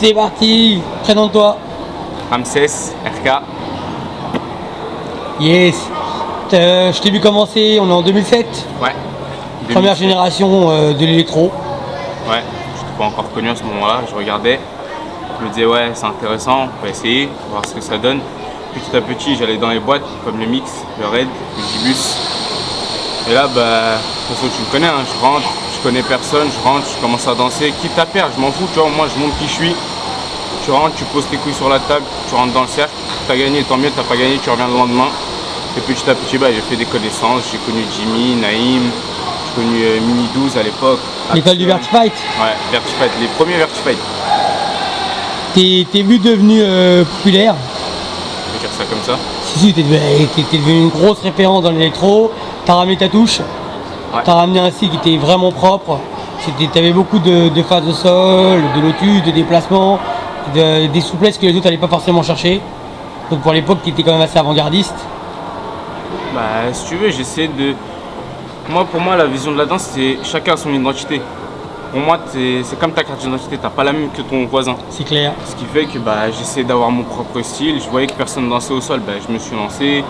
C'est parti, présente-toi. Ramsès, RK. Yes. Je t'ai vu commencer, on est en 2007. Ouais. Première 2007. génération de l'électro. Ouais, je n'étais pas encore connu à ce moment-là. Je regardais, je me disais ouais, c'est intéressant, on va essayer, voir ce que ça donne. Petit à petit, j'allais dans les boîtes comme le Mix, le Red, le Gibus. Et là, bah, de toute façon, tu me connais, hein, je rentre, je connais personne, je rentre, je commence à danser. Quitte à perdre, je m'en fous, tu vois, moi je montre qui je suis. Tu rentres, tu poses tes couilles sur la table, tu rentres dans le cercle. T'as gagné, tant mieux, t'as pas gagné, tu reviens le lendemain. Et petit à petit, bah, j'ai fait des connaissances, j'ai connu Jimmy, Naïm, j'ai connu Mini 12 à l'époque. L'école du Vertifight. Ouais, Vertifight, les premiers Vertifight. T'es vu devenu populaire. Je vais dire ça comme ça. Si, t'es devenu une grosse référence dans l'électro. T'as ramené ta touche. Ouais. T'as ramené un style qui était vraiment propre. T'avais beaucoup de phases de sol, de lotus, de déplacements, des souplesses que les autres n'allaient pas forcément chercher. Donc pour l'époque, t'étais quand même assez avant-gardiste. Bah, si tu veux, j'essaie de. Pour moi, la vision de la danse, c'est chacun a son identité. Pour moi, c'est comme ta carte d'identité, t'as pas la même que ton voisin. C'est clair. Ce qui fait que bah, j'essaie d'avoir mon propre style. Je voyais que personne dansait au sol, bah, je me suis lancé.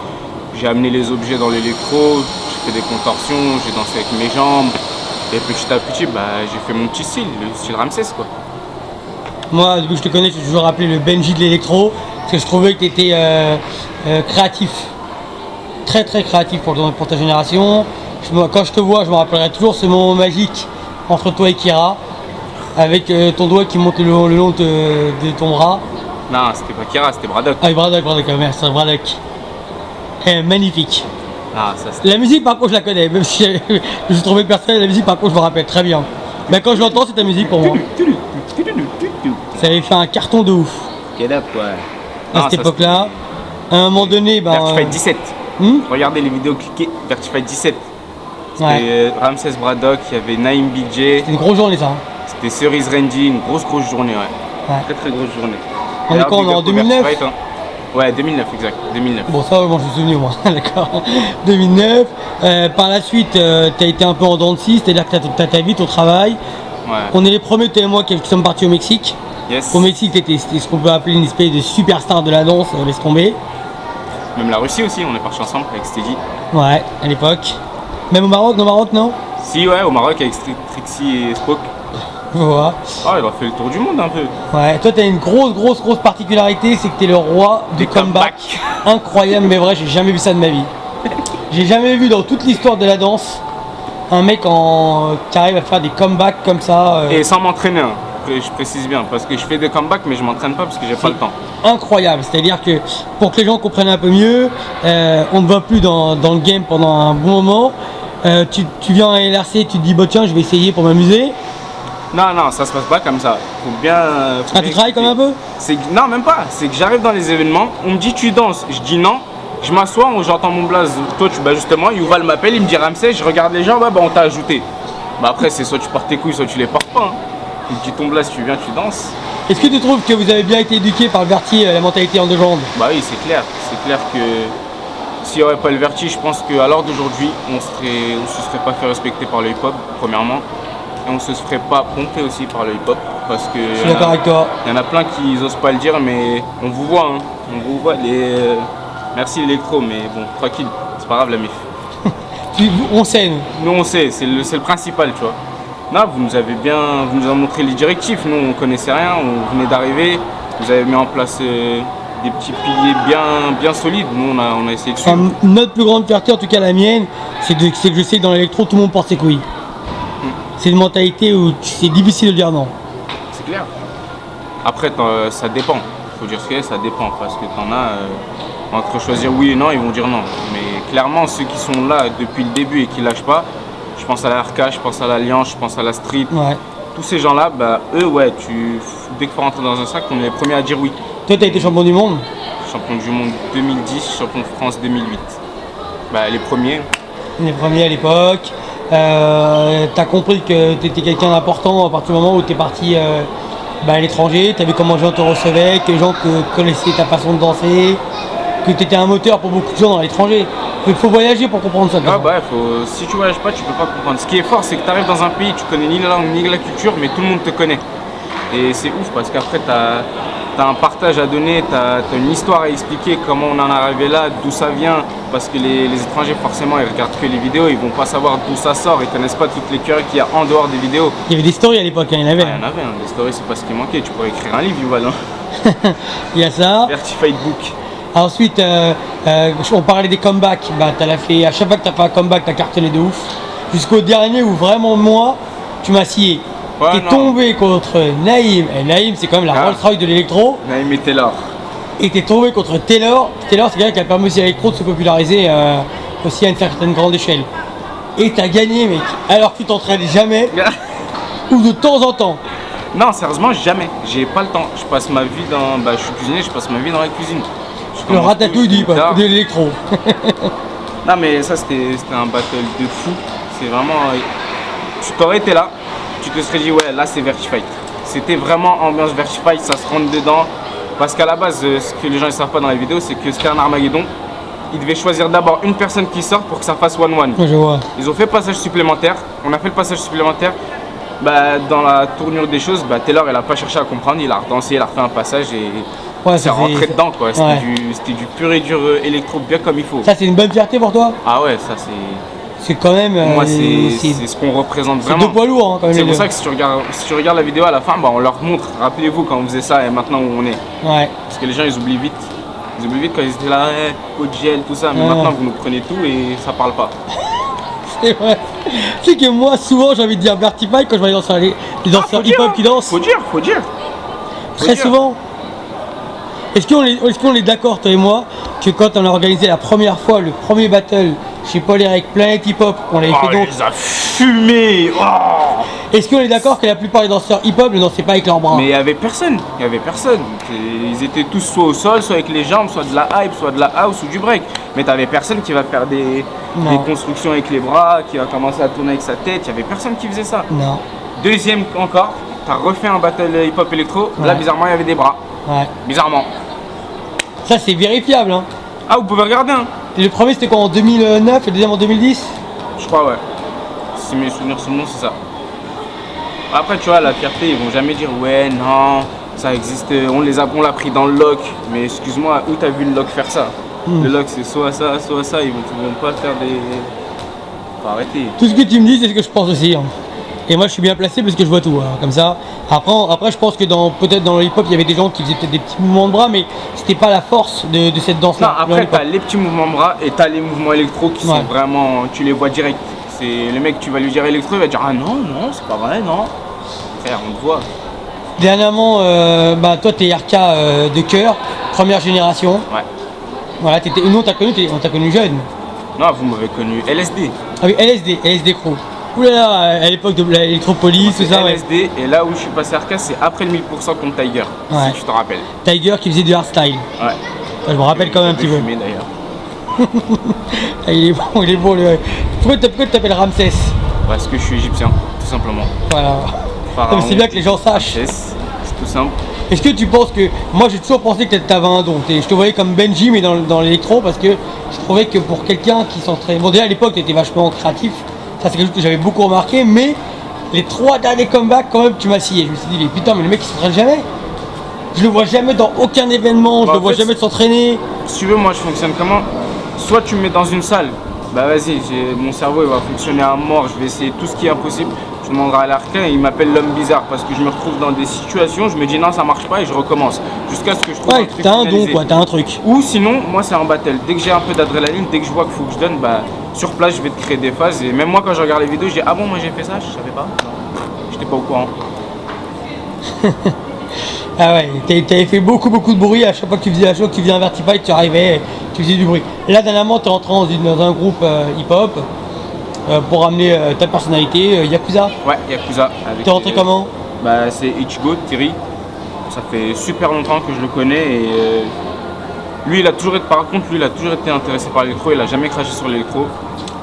J'ai amené les objets dans l'électro, j'ai fait des contorsions, j'ai dansé avec mes jambes. Et petit à petit, bah, j'ai fait mon petit style, le style Ramsès, quoi. Moi, depuis que je te connais, je t'ai toujours appelé le Benji de l'électro, parce que je trouvais que tu étais créatif. Très très créatif pour ta génération. Quand je te vois, je me rappellerai toujours ce moment magique entre toi et Kira, avec ton doigt qui monte le long de ton bras. Non, c'était pas Kira, c'était Braddock. Ah, Braddock, merci, Braddock. Magnifique. Ah, ça c'était. La musique, par contre, je la connais, même si je trouvais personnel, la musique, par contre, je me rappelle très bien. Mais quand je l'entends, c'est ta musique pour moi. Ça avait fait un carton de ouf. Get up, ouais. À cette époque-là, à un moment donné, Vertifight 17. Hmm. Regardez les vidéos, cliquez. Vertifight 17. C'était Ouais. Ramsès Braddock, il y avait Naïm BJ. C'était une grosse journée, ça. Hein. C'était Cerise Randy, une grosse journée, ouais. Ouais. Très très grosse journée. On est D'ailleurs, quand, on est big en up au 2009? Vertifight, hein. Ouais, 2009, exact. 2009. Bon, ça, moi, je me souviens, moi. D'accord. 2009. Par la suite, tu as été un peu en dents de scie, c'est-à-dire que tu as ta vie, ton travail. Ouais. On est les premiers, toi et moi, qui sommes partis au Mexique. Yes. Au Mexique, c'était ce qu'on peut appeler une espèce de superstar de la danse, laisse tomber. Même la Russie aussi, on est partis ensemble avec Steady. Ouais, à l'époque. Même au Maroc, non? Si, ouais, au Maroc avec Trixie et Spoke. Voilà. Ah, il a fait le tour du monde un peu. Ouais, toi, tu as une grosse particularité, c'est que tu es le roi du Des comeback. Incroyable, mais vrai, j'ai jamais vu ça de ma vie. J'ai jamais vu dans toute l'histoire de la danse un mec qui arrive à faire des comebacks comme ça. Et sans m'entraîner, hein. Je précise bien, parce que je fais des comebacks, mais je m'entraîne pas parce que j'ai pas le temps. Incroyable, c'est-à-dire que pour que les gens comprennent un peu mieux, on ne va plus dans le game pendant un bon moment. Tu viens à LRC, tu te dis bah tiens je vais essayer pour m'amuser. Non, ça se passe pas comme ça. Faut bien. Ah, tu travailles comme un peu? Non, même pas. C'est que j'arrive dans les événements, on me dit tu danses. Je dis non. Je m'assois, j'entends mon blaze. Toi, justement, Yuval m'appelle, il me dit Ramsès, je regarde les gens, bah on t'a ajouté. Bah après, c'est soit tu portes tes couilles, soit tu les portes pas. Hein. Il me dit ton blaze, tu viens, tu danses. Est-ce que tu trouves que vous avez bien été éduqué par le Verti, la mentalité en deux jambes? Bah oui, c'est clair. C'est clair que s'il n'y aurait pas le Verti, je pense qu'à l'heure d'aujourd'hui, on se serait pas fait respecter par le hip-hop, premièrement. Et on se ferait pas pomper aussi par le hip-hop. Parce que Je suis d'accord avec toi. il y en a plein qui n'osent pas le dire, mais on vous voit. Hein. On vous voit. Merci l'électro, mais bon, tranquille. C'est pas grave la mif. On sait, nous. Nous on sait, c'est le principal, tu vois. Non, vous nous avez montré les directifs. Nous on connaissait rien, on venait d'arriver. Vous avez mis en place des petits piliers bien solides. Nous on a essayé de suivre. Notre plus grande fierté, en tout cas la mienne, c'est que je sais que dans l'électro, tout le monde porte ses couilles. C'est une mentalité où c'est difficile de dire non. C'est clair. Après, ça dépend. Faut dire ce qu'il y a, ça dépend. Parce que t'en as, entre choisir oui et non, ils vont dire non. Mais clairement, ceux qui sont là depuis le début et qui lâchent pas, je pense à la RK, je pense à l'Alliance, je pense à la Street. Ouais. Tous ces gens-là, bah, eux, ouais, dès qu'il faut rentrer dans un sac, on est les premiers à dire oui. Toi, t'as été champion du monde? Champion du monde 2010, champion de France 2008. Bah, les premiers. Les premiers à l'époque. T'as compris que t'étais quelqu'un d'important à partir du moment où t'es parti à l'étranger. T'as vu comment les gens te recevaient, que les gens connaissaient ta façon de danser, que t'étais un moteur pour beaucoup de gens dans l'étranger. Il faut voyager pour comprendre ça. Ah bah, si tu voyages pas, tu peux pas comprendre. Ce qui est fort, c'est que tu arrives dans un pays, tu connais ni la langue ni la culture, mais tout le monde te connaît. Et c'est ouf parce qu'après, tu as un partage à donner, tu as une histoire à expliquer, comment on en est arrivé là, d'où ça vient. Parce que les étrangers, forcément, ils regardent que les vidéos, ils vont pas savoir d'où ça sort, ils connaissent pas toutes les querelles qu'il y a en dehors des vidéos. Il y avait des stories à l'époque, hein, il y en avait. Ah, il y en avait, des stories, c'est pas ce qui manquait. Tu pourrais écrire un livre, Yuval. Hein. Il y a ça. Vertified Book. Ensuite, on parlait des comebacks. Bah, à chaque fois que tu as fait un comeback, tu as cartonné de ouf. Jusqu'au dernier où vraiment, moi, tu m'as scié. Ouais, T'es tombé contre Naïm. Et Naïm, c'est quand même la Rolls-Royce de l'électro. Naïm et Taylor. Et t'es tombé contre Taylor. Taylor, c'est quelqu'un qui a permis aussi à l'électro de se populariser aussi à une certaine grande échelle. Et t'as gagné, mec. Alors que tu t'entraînes jamais. Ou de temps en temps. Non, sérieusement, jamais. J'ai pas le temps. Je passe ma vie dans. Bah, je suis cuisinier, je passe ma vie dans la cuisine. Le ratatouille de l'électro. Non, mais ça, c'était un battle de fou. C'est vraiment. Tu t'aurais été là, tu te serais dit, ouais, là, c'est Vertified. C'était vraiment ambiance Vertified, ça se rentre dedans. Parce qu'à la base, ce que les gens ne savent pas dans la vidéo, c'est que c'était un Armageddon. Ils devaient choisir d'abord une personne qui sort pour que ça fasse 1-1. Je vois. Ils ont fait le passage supplémentaire. On a fait le passage supplémentaire. Bah, dans la tournure des choses, bah, Taylor, elle a pas cherché à comprendre. Il a redansé, il a refait un passage et Ouais, c'est rentré dedans. Quoi. C'était du pur et dur électro, bien comme il faut. Ça, c'est une bonne fierté pour toi? Ah ouais, ça c'est. C'est quand même. Moi, c'est ce qu'on représente vraiment. C'est deux poids lourds, hein, quand même. C'est pour ça que si tu regardes la vidéo à la fin, bah, on leur montre. Rappelez-vous quand on faisait ça et maintenant où on est. Ouais. Parce que les gens, ils oublient vite. Ils oublient vite quand ils étaient là, coach gel, tout ça. Mais maintenant, vous nous prenez tout et ça parle pas. C'est vrai. Tu sais que moi, souvent, j'ai envie de dire Vertified quand je vois les danseurs hip-hop qui dansent. Faut dire. Très souvent. Est-ce qu'on est d'accord, toi et moi, que quand on a organisé la première fois le premier battle chez Paul Eric Planet Hip Hop, on l'avait fait donc. Il les a fumés. Est-ce qu'on est d'accord que la plupart des danseurs hip hop ne dansaient pas avec leurs bras? Mais il y avait personne. Ils étaient tous soit au sol, soit avec les jambes, soit de la hype, soit de la house ou du break. Mais t'avais personne qui va faire des constructions avec les bras, qui va commencer à tourner avec sa tête. Il y avait personne qui faisait ça. Non. Deuxième encore, t'as refait un battle hip hop électro. Là, bizarrement, il y avait des bras. Ouais. Bizarrement. Ça, c'est vérifiable, hein. Ah, vous pouvez regarder, hein. Et le premier, c'était quoi, en 2009 et le deuxième en 2010? Je crois, ouais. Si mes souvenirs sont bons, c'est ça. Après, tu vois, la fierté, ils vont jamais dire ouais, non, ça existe, on l'a pris dans le lock. Mais excuse-moi, où t'as vu le lock faire ça? Le lock, c'est soit ça, ils vont pas faire des. Faut arrêter. Tout ce que tu me dis, c'est ce que je pense aussi, hein. Et moi, je suis bien placé parce que je vois tout, hein, comme ça. Après, je pense que peut-être dans le hip-hop, il y avait des gens qui faisaient peut-être des petits mouvements de bras, mais c'était pas la force de cette danse-là. Non, après, t'as les petits mouvements de bras et t'as les mouvements électro qui sont vraiment. Tu les vois direct. C'est le mec, tu vas lui dire électro, il va dire ah non, c'est pas vrai, non. Frère, on te voit. Dernièrement, toi, t'es RK de cœur, première génération. Ouais. Voilà, nous, on t'a connu jeune. Non, vous m'avez connu LSD. Ah oui, LSD Crew. Oulala, à l'époque de l'électropolis, tout ça. LSD, et là où je suis passé RK, c'est après le 1000% contre Tiger, si tu te rappelles. Tiger qui faisait du hardstyle. Ouais. Je me rappelle quand même un petit peu. D'ailleurs. Il est bon. Pourquoi tu t'appelles Ramsès? Parce que je suis égyptien, tout simplement. Voilà. C'est bien que les gens sachent. C'est tout simple. Est-ce que tu penses que. Moi, j'ai toujours pensé que tu avais un don. Je te voyais comme Benji, mais dans l'électro, parce que je trouvais que pour quelqu'un qui s'entraîne. Bon, déjà à l'époque, tu étais vachement créatif. Ça, c'est quelque chose que j'avais beaucoup remarqué, mais les 3 derniers comebacks, quand même, tu m'as scié. Je me suis dit, mais putain, mais le mec, il s'entraîne jamais. Je le vois jamais dans aucun événement, je le vois jamais s'entraîner. Si tu veux, moi, je fonctionne comment? Soit tu me mets dans une salle, bah vas-y, mon cerveau, il va fonctionner à mort, je vais essayer tout ce qui est impossible. Je demanderai à l'arcade et il m'appelle l'homme bizarre parce que je me retrouve dans des situations, je me dis non, ça marche pas et je recommence. Jusqu'à ce que je trouve un truc t'as un finalisé. don, quoi, t'as un truc. Ou sinon, moi, c'est un battle. Dès que j'ai un peu d'adrénaline, dès que je vois qu'il faut que je donne, bah sur place, je vais te créer des phases. Et même moi, quand je regarde les vidéos, je dis ah bon, moi j'ai fait ça, je savais pas. J'étais pas au courant. Ah ouais, t'avais fait beaucoup de bruit à chaque fois que tu faisais un show, que tu faisais un Vertified, tu arrivais, tu faisais du bruit. Là, dernièrement, t'es rentré dans un groupe hip-hop pour ramener ta personnalité, Yakuza. Ouais, Yakuza. T'es rentré comment? Bah, c'est Ichigo, Thierry. Ça fait super longtemps que je le connais et lui, il a toujours été intéressé par l'électro, il a jamais craché sur l'électro.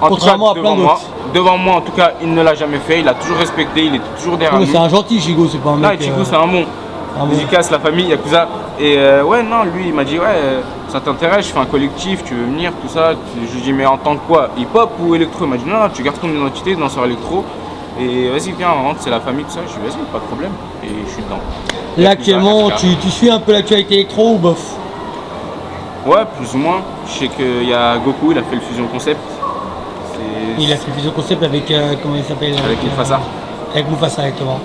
Contrairement à plein d'autres. Devant moi, en tout cas, il ne l'a jamais fait, il a toujours respecté, il est toujours derrière nous. C'est un gentil, Ichigo, c'est pas un mec. Non, Ichigo, c'est un bon. Dédicace, la famille, Yakuza. Et ouais, non, lui, il m'a dit, ouais, ça t'intéresse, je fais un collectif, tu veux venir, tout ça. Je lui ai dit, mais en tant que quoi, hip-hop ou électro? Il m'a dit, non, tu gardes ton identité, danseur électro. Et vas-y, viens, on rentre, c'est la famille, tout ça. Je dis, vas-y, pas de problème. Et je suis dedans. Là, actuellement, tu suis un peu l'actualité électro ou bof? Ouais, plus ou moins. Je sais qu'il y a Goku, il a fait le Fusion Concept. Il a fait le Fusion Concept avec, comment il s'appelle? Avec Mufasa. Avec Mufasa, exactement.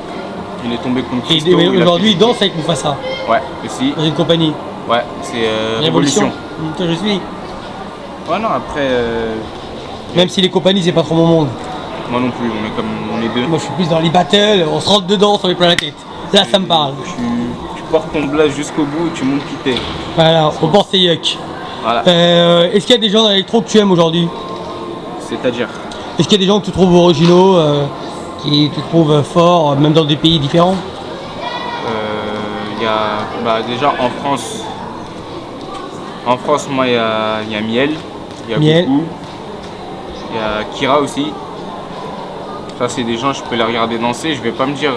Il est tombé contre Et Christo. aujourd'hui, il danse avec Mufasa, Ouais, aussi. dans une compagnie. Ouais, c'est Révolution. Toi, je suis. Ouais, non, après, Même si les compagnies, c'est pas trop mon monde. moi non plus, on est deux. Moi, je suis plus dans les battles, on se rentre dedans, on s'en met plein la tête. Là, ça me parle. Tu portes ton blast jusqu'au bout, tu montes quitter. Voilà, on pense c'est yuck. Voilà. Est-ce qu'il y a des gens dans l'électro que tu aimes aujourd'hui? C'est-à-dire, Est-ce qu'il y a des gens que tu trouves originaux, qui tu trouves forts, même dans des pays différents? il y a déjà en France, moi, il y a Miel, il y a Miel. Goku, il y a Kira aussi. Ça, c'est des gens, je peux les regarder danser, je vais pas me dire,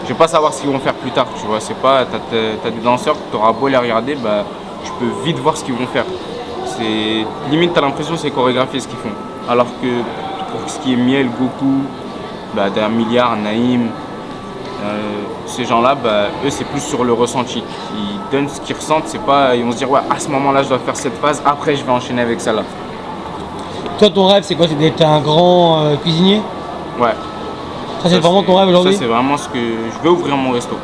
je vais pas savoir ce qu'ils vont faire plus tard, tu vois. C'est pas, t'as des danseurs, tu auras beau les regarder, bah, tu peux vite voir ce qu'ils vont faire. C'est limite, t'as l'impression que c'est chorégraphié ce qu'ils font. Alors que pour ce qui est Miel, Goku, bah, d'un milliard, Naïm, ces gens-là, bah, eux, c'est plus sur le ressenti. Ils donnent ce qu'ils ressentent, c'est pas, ils vont se dire, ouais, à ce moment-là, je dois faire cette phase, après, je vais enchaîner avec celle-là. Toi, ton rêve, c'est quoi? C'est d'être un grand cuisinier? Ouais. Ça, c'est vraiment ton rêve aujourd'hui? Ça, c'est vraiment ce que je veux, ouvrir mon resto.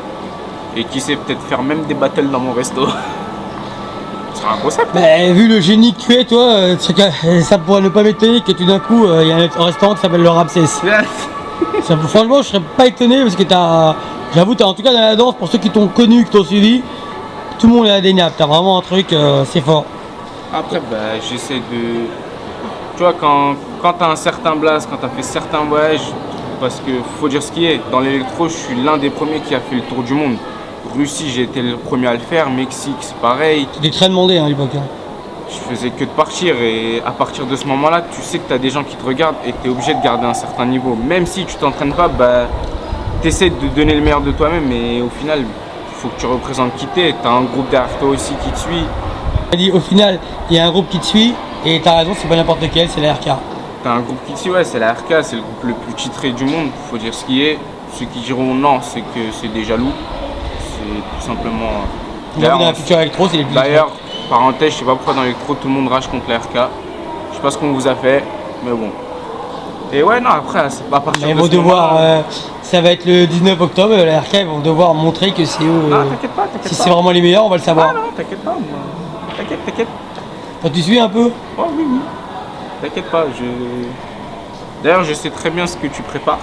Et qui sait, peut-être faire même des battles dans mon resto. Ce sera un concept. Bah, vu le génie que tu es, toi, ça pourrait ne pas m'étonner que tout d'un coup, il y a un restaurant qui s'appelle le Ramsès. Franchement, je serais pas étonné parce que j'avoue, en tout cas dans la danse, pour ceux qui t'ont connu, qui t'ont suivi, tout le monde est indéniable. T'as vraiment un truc, c'est fort. Après, bah, j'essaie de. Tu vois, quand t'as un certain blast, quand t'as fait certains voyages, parce que faut dire ce qui est, dans l'électro, je suis l'un des premiers qui a fait le tour du monde. Russie, j'ai été le premier à le faire, Mexique, c'est pareil. C'était très demandé à l'époque. Je faisais que de partir et à partir de ce moment-là, tu sais que tu as des gens qui te regardent et que tu es obligé de garder un certain niveau. Même si tu t'entraînes pas, bah, tu essaies de donner le meilleur de toi-même, mais au final, il faut que tu représentes qui t'es. Tu as un groupe derrière toi aussi qui te suit. Tu as dit au final, il y a un groupe qui te suit et tu as raison, c'est pas n'importe lequel, c'est la RK. Tu as un groupe qui te suit, ouais, c'est la RK, c'est le groupe le plus titré du monde, faut dire ce qui est. Ceux qui diront non, c'est que c'est des jaloux. C'est tout simplement. Dans la culture électro, c'est les plus. D'ailleurs, parenthèse, je sais pas pourquoi dans l'électro tout le monde rage contre la RK. Je sais pas ce qu'on vous a fait, mais bon. Et ouais, non, après, c'est pas à partir de Ils vont devoir, ça va être le 19 octobre, la RK, ils vont devoir montrer que c'est eux. Non, t'inquiète pas. Si c'est vraiment les meilleurs, on va le savoir. Ah non, t'inquiète pas, moi. T'inquiète. Toi, tu suis un peu? Oh oui. T'inquiète pas, D'ailleurs, je sais très bien ce que tu prépares.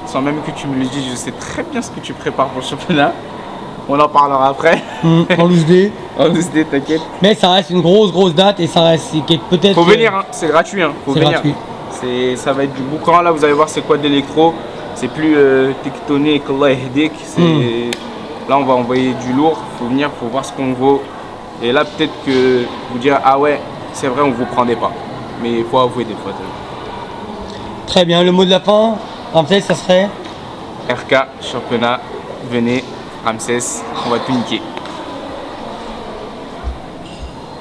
Sans même que tu me le dises, je sais très bien ce que tu prépares pour le championnat. On en parlera après. En loose day. En loose day, t'inquiète. Mais ça reste une grosse date et ça reste peut-être. Faut venir, hein. C'est gratuit. Hein. Faut venir. Gratuit. Ça va être du boucan. Là, vous allez voir c'est quoi de l'électro. C'est plus tectonique, Allah yahdik. Là, on va envoyer du lourd. Faut venir, faut voir ce qu'on vaut. Et là, peut-être que vous dire ah ouais, c'est vrai, on vous prendait pas. Mais il faut avouer des fois. Très bien. Le mot de la fin, Ramsès, ça serait RK, championnat, venez, Ramsès, on va tout niquer.